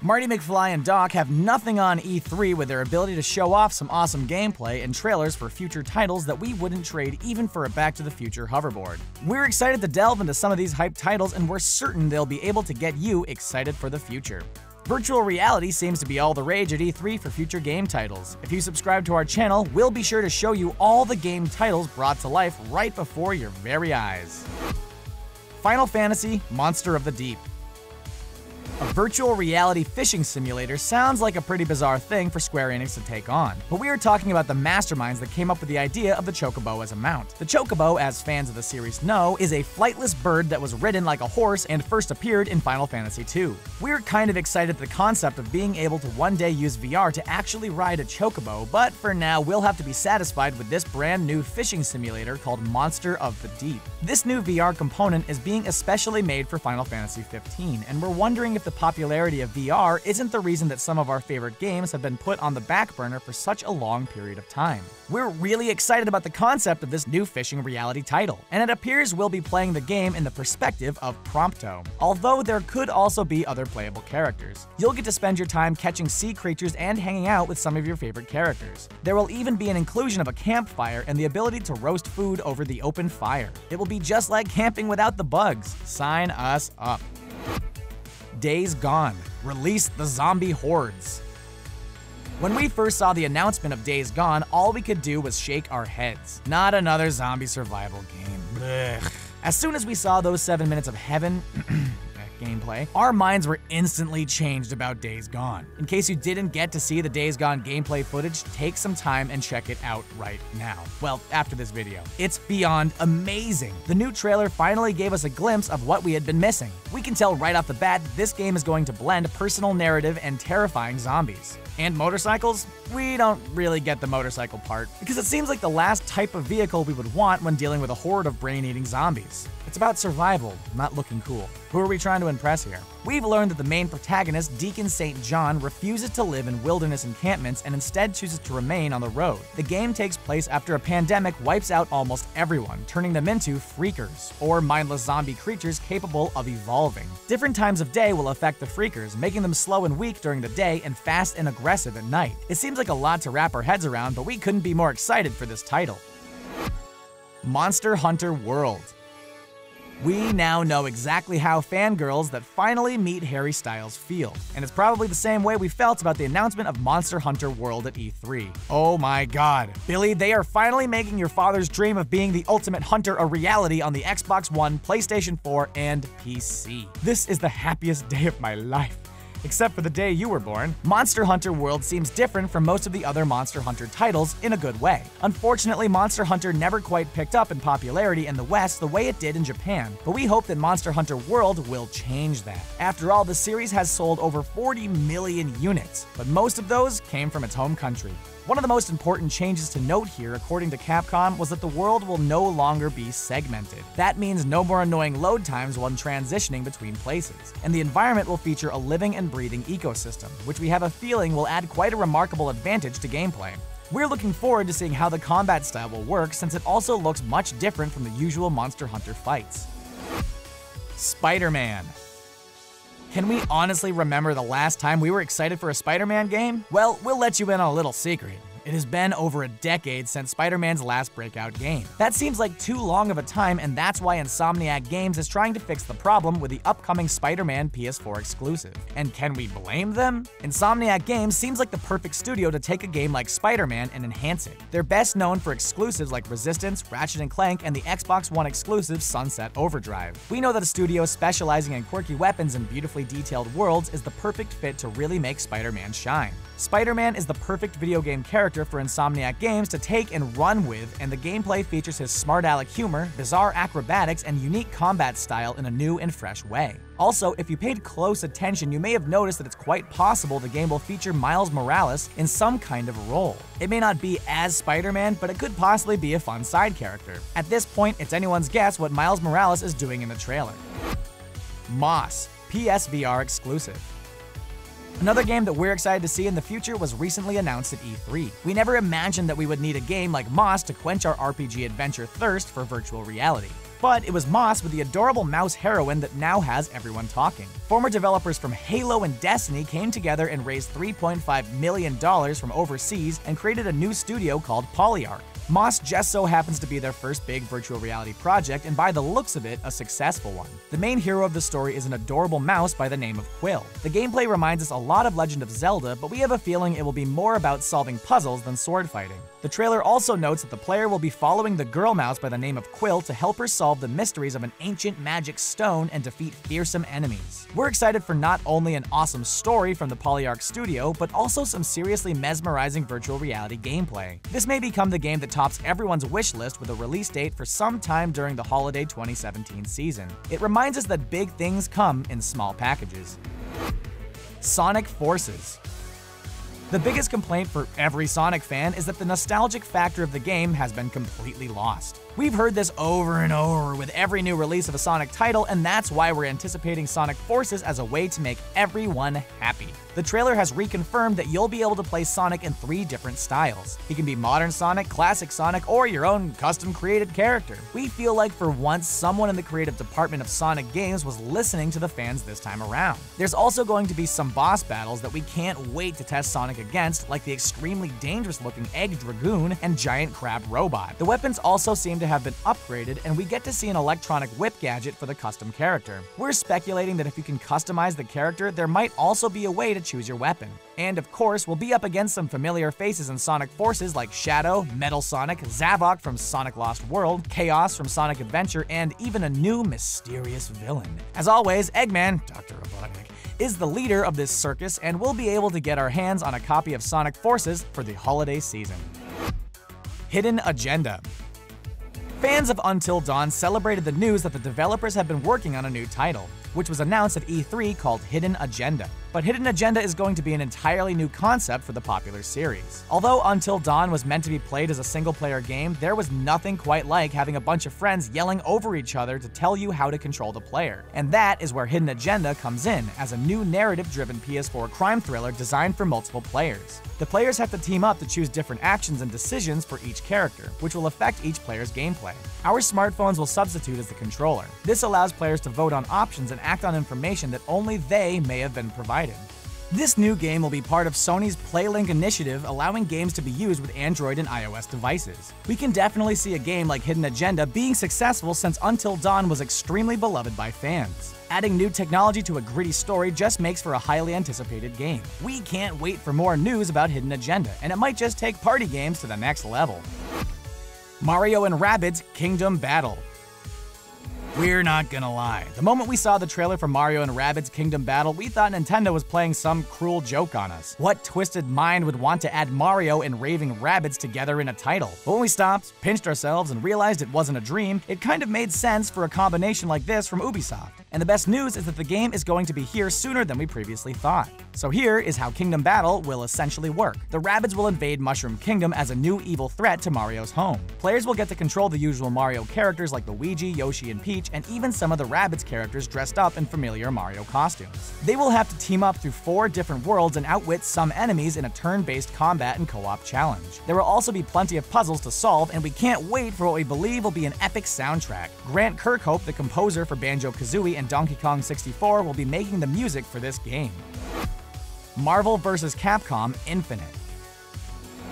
Marty McFly and Doc have nothing on E3 with their ability to show off some awesome gameplay and trailers for future titles that we wouldn't trade even for a Back to the Future hoverboard. We're excited to delve into some of these hyped titles, and we're certain they'll be able to get you excited for the future. Virtual reality seems to be all the rage at E3 for future game titles. If you subscribe to our channel, we'll be sure to show you all the game titles brought to life right before your very eyes. Final Fantasy: Monster of the Deep. A virtual reality fishing simulator sounds like a pretty bizarre thing for Square Enix to take on, but we are talking about the masterminds that came up with the idea of the chocobo as a mount. The chocobo, as fans of the series know, is a flightless bird that was ridden like a horse and first appeared in Final Fantasy II. We're kind of excited at the concept of being able to one day use VR to actually ride a chocobo, but for now we'll have to be satisfied with this brand new fishing simulator called Monster of the Deep. This new VR component is being especially made for Final Fantasy 15, and we're wondering if the popularity of VR isn't the reason that some of our favorite games have been put on the back burner for such a long period of time. We're really excited about the concept of this new fishing reality title, and it appears we'll be playing the game in the perspective of Prompto, although there could also be other playable characters. You'll get to spend your time catching sea creatures and hanging out with some of your favorite characters. There will even be an inclusion of a campfire and the ability to roast food over the open fire. It will be just like camping without the bugs. Sign us up. Days Gone. Release the zombie hordes. When we first saw the announcement of Days Gone, all we could do was shake our heads. Not another zombie survival game. Blech. As soon as we saw those 7 minutes of heaven gameplay, our minds were instantly changed about Days Gone. In case you didn't get to see the Days Gone gameplay footage, take some time and check it out right now. Well, after this video. It's beyond amazing. The new trailer finally gave us a glimpse of what we had been missing. We can tell right off the bat that this game is going to blend personal narrative and terrifying zombies. And motorcycles? We don't really get the motorcycle part, because it seems like the last type of vehicle we would want when dealing with a horde of brain-eating zombies. It's about survival, not looking cool. Who are we trying to impress here? We've learned that the main protagonist, Deacon St. John, refuses to live in wilderness encampments and instead chooses to remain on the road. The game takes place after a pandemic wipes out almost everyone, turning them into freakers, or mindless zombie creatures capable of evolving. Different times of day will affect the freakers, making them slow and weak during the day and fast and aggressive at night. It seems like a lot to wrap our heads around, but we couldn't be more excited for this title. Monster Hunter World. We now know exactly how fangirls that finally meet Harry Styles feel, and it's probably the same way we felt about the announcement of Monster Hunter World at E3. Oh my god. Billy, they are finally making your father's dream of being the ultimate hunter a reality on the Xbox One, PlayStation 4, and PC. This is the happiest day of my life. Except for the day you were born. Monster Hunter World seems different from most of the other Monster Hunter titles in a good way. Unfortunately, Monster Hunter never quite picked up in popularity in the West the way it did in Japan, but we hope that Monster Hunter World will change that. After all, the series has sold over 40 million units, but most of those came from its home country. One of the most important changes to note here, according to Capcom, was that the world will no longer be segmented. That means no more annoying load times when transitioning between places. And the environment will feature a living and breathing ecosystem, which we have a feeling will add quite a remarkable advantage to gameplay. We're looking forward to seeing how the combat style will work, since it also looks much different from the usual Monster Hunter fights. SpiderMan. Can we honestly remember the last time we were excited for a Spider-Man game? Well, we'll let you in on a little secret. It has been over a decade since Spider-Man's last breakout game. That seems like too long of a time, and that's why Insomniac Games is trying to fix the problem with the upcoming Spider-Man PS4 exclusive. And can we blame them? Insomniac Games seems like the perfect studio to take a game like Spider-Man and enhance it. They're best known for exclusives like Resistance, Ratchet & Clank, and the Xbox One exclusive Sunset Overdrive. We know that a studio specializing in quirky weapons and beautifully detailed worlds is the perfect fit to really make Spider-Man shine. Spider-Man is the perfect video game character for Insomniac Games to take and run with, and the gameplay features his smart aleck humor, bizarre acrobatics, and unique combat style in a new and fresh way. Also, if you paid close attention, you may have noticed that it's quite possible the game will feature Miles Morales in some kind of role. It may not be as Spider-Man, but it could possibly be a fun side character. At this point, it's anyone's guess what Miles Morales is doing in the trailer. Moss, PSVR exclusive. Another game that we're excited to see in the future was recently announced at E3. We never imagined that we would need a game like Moss to quench our RPG adventure thirst for virtual reality. but it was Moss with the adorable mouse heroine that now has everyone talking. Former developers from Halo and Destiny came together and raised $3.5 million from overseas and created a new studio called Polyarch. Moss just so happens to be their first big virtual reality project, and by the looks of it, a successful one. The main hero of the story is an adorable mouse by the name of Quill. The gameplay reminds us a lot of Legend of Zelda, but we have a feeling it will be more about solving puzzles than sword fighting. The trailer also notes that the player will be following the girl mouse by the name of Quill to help her solve the mysteries of an ancient magic stone and defeat fearsome enemies. We're excited for not only an awesome story from the Polyarch studio, but also some seriously mesmerizing virtual reality gameplay. This may become the game that tops everyone's wish list with a release date for some time during the holiday 2017 season. It reminds us that big things come in small packages. Sonic Forces. The biggest complaint for every Sonic fan is that the nostalgic factor of the game has been completely lost. We've heard this over and over with every new release of a Sonic title, and that's why we're anticipating Sonic Forces as a way to make everyone happy. The trailer has reconfirmed that you'll be able to play Sonic in 3 different styles. He can be modern Sonic, classic Sonic, or your own custom-created character. We feel like for once someone in the creative department of Sonic Games was listening to the fans this time around. There's also going to be some boss battles that we can't wait to test Sonic against, like the extremely dangerous-looking Egg Dragoon and Giant Crab Robot. The weapons also seem to have been upgraded, and we get to see an electronic whip gadget for the custom character. We're speculating that if you can customize the character, there might also be a way to choose your weapon. And of course, we'll be up against some familiar faces in Sonic Forces like Shadow, Metal Sonic, Zavok from Sonic Lost World, Chaos from Sonic Adventure, and even a new mysterious villain. As always, Eggman, Dr. Robotnik, is the leader of this circus, and we'll be able to get our hands on a copy of Sonic Forces for the holiday season. Hidden Agenda. Fans of Until Dawn celebrated the news that the developers have been working on a new title, which was announced at E3 called Hidden Agenda. But Hidden Agenda is going to be an entirely new concept for the popular series. Although Until Dawn was meant to be played as a single-player game, there was nothing quite like having a bunch of friends yelling over each other to tell you how to control the player. And that is where Hidden Agenda comes in, as a new narrative-driven PS4 crime thriller designed for multiple players. The players have to team up to choose different actions and decisions for each character, which will affect each player's gameplay. Our smartphones will substitute as the controller. This allows players to vote on options and act on information that only they may have been provided. This new game will be part of Sony's PlayLink initiative, allowing games to be used with Android and iOS devices. We can definitely see a game like Hidden Agenda being successful since Until Dawn was extremely beloved by fans. Adding new technology to a gritty story just makes for a highly anticipated game. We can't wait for more news about Hidden Agenda, and it might just take party games to the next level. Mario and Rabbids Kingdom Battle. We're not gonna lie. The moment we saw the trailer for Mario and Rabbids Kingdom Battle, we thought Nintendo was playing some cruel joke on us. What twisted mind would want to add Mario and raving Rabbids together in a title? But when we stopped, pinched ourselves, and realized it wasn't a dream, it kind of made sense for a combination like this from Ubisoft. And the best news is that the game is going to be here sooner than we previously thought. So here is how Kingdom Battle will essentially work. The Rabbids will invade Mushroom Kingdom as a new evil threat to Mario's home. Players will get to control the usual Mario characters like Luigi, Yoshi, and Peach, and even some of the Rabbids characters dressed up in familiar Mario costumes. They will have to team up through 4 different worlds and outwit some enemies in a turn-based combat and co-op challenge. There will also be plenty of puzzles to solve, and we can't wait for what we believe will be an epic soundtrack. Grant Kirkhope, the composer for Banjo-Kazooie and Donkey Kong 64, will be making the music for this game. Marvel vs. Capcom Infinite.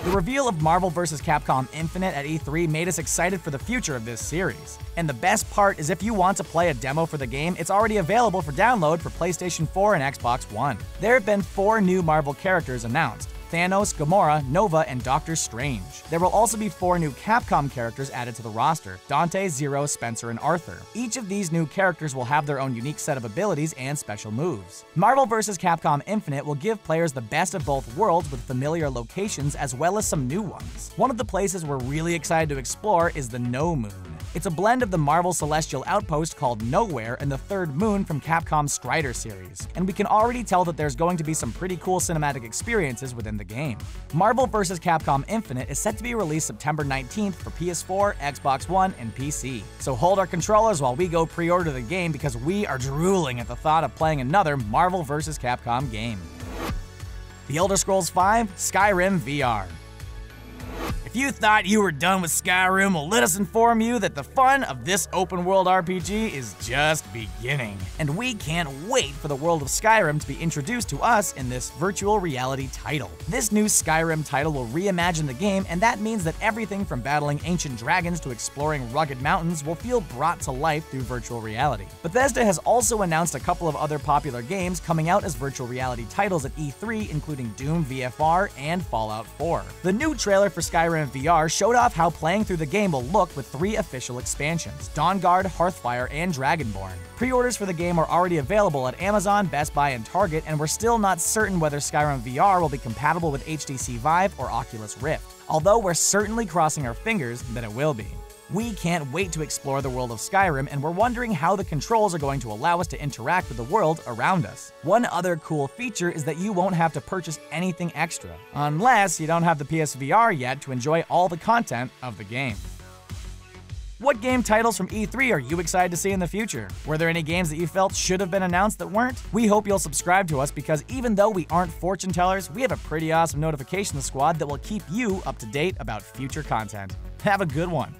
The reveal of Marvel vs. Capcom Infinite at E3 made us excited for the future of this series. And the best part is if you want to play a demo for the game, it's already available for download for PlayStation 4 and Xbox One. There have been 4 new Marvel characters announced: Thanos, Gamora, Nova, and Doctor Strange. There will also be 4 new Capcom characters added to the roster: Dante, Zero, Spencer, and Arthur. Each of these new characters will have their own unique set of abilities and special moves. Marvel vs. Capcom Infinite will give players the best of both worlds with familiar locations as well as some new ones. One of the places we're really excited to explore is the No Moon. It's a blend of the Marvel Celestial Outpost called Nowhere and the Third Moon from Capcom's Strider series, and we can already tell that there's going to be some pretty cool cinematic experiences within the game. Marvel vs. Capcom Infinite is set to be released September 19th for PS4, Xbox One, and PC. So hold our controllers while we go pre-order the game, because we are drooling at the thought of playing another Marvel vs. Capcom game. The Elder Scrolls V Skyrim VR. If you thought you were done with Skyrim, well, let us inform you that the fun of this open-world RPG is just beginning. And we can't wait for the world of Skyrim to be introduced to us in this virtual reality title. This new Skyrim title will reimagine the game, and that means that everything from battling ancient dragons to exploring rugged mountains will feel brought to life through virtual reality. Bethesda has also announced a couple of other popular games coming out as virtual reality titles at E3, including Doom VFR and Fallout 4. The new trailer for Skyrim VR showed off how playing through the game will look with 3 official expansions: Dawnguard, Hearthfire, and Dragonborn. Pre-orders for the game are already available at Amazon, Best Buy, and Target, and we're still not certain whether Skyrim VR will be compatible with HTC Vive or Oculus Rift, although we're certainly crossing our fingers that it will be. We can't wait to explore the world of Skyrim, and we're wondering how the controls are going to allow us to interact with the world around us. One other cool feature is that you won't have to purchase anything extra, unless you don't have the PSVR yet to enjoy all the content of the game. What game titles from E3 are you excited to see in the future? Were there any games that you felt should have been announced that weren't? We hope you'll subscribe to us because even though we aren't fortune tellers, we have a pretty awesome notification squad that will keep you up to date about future content. Have a good one.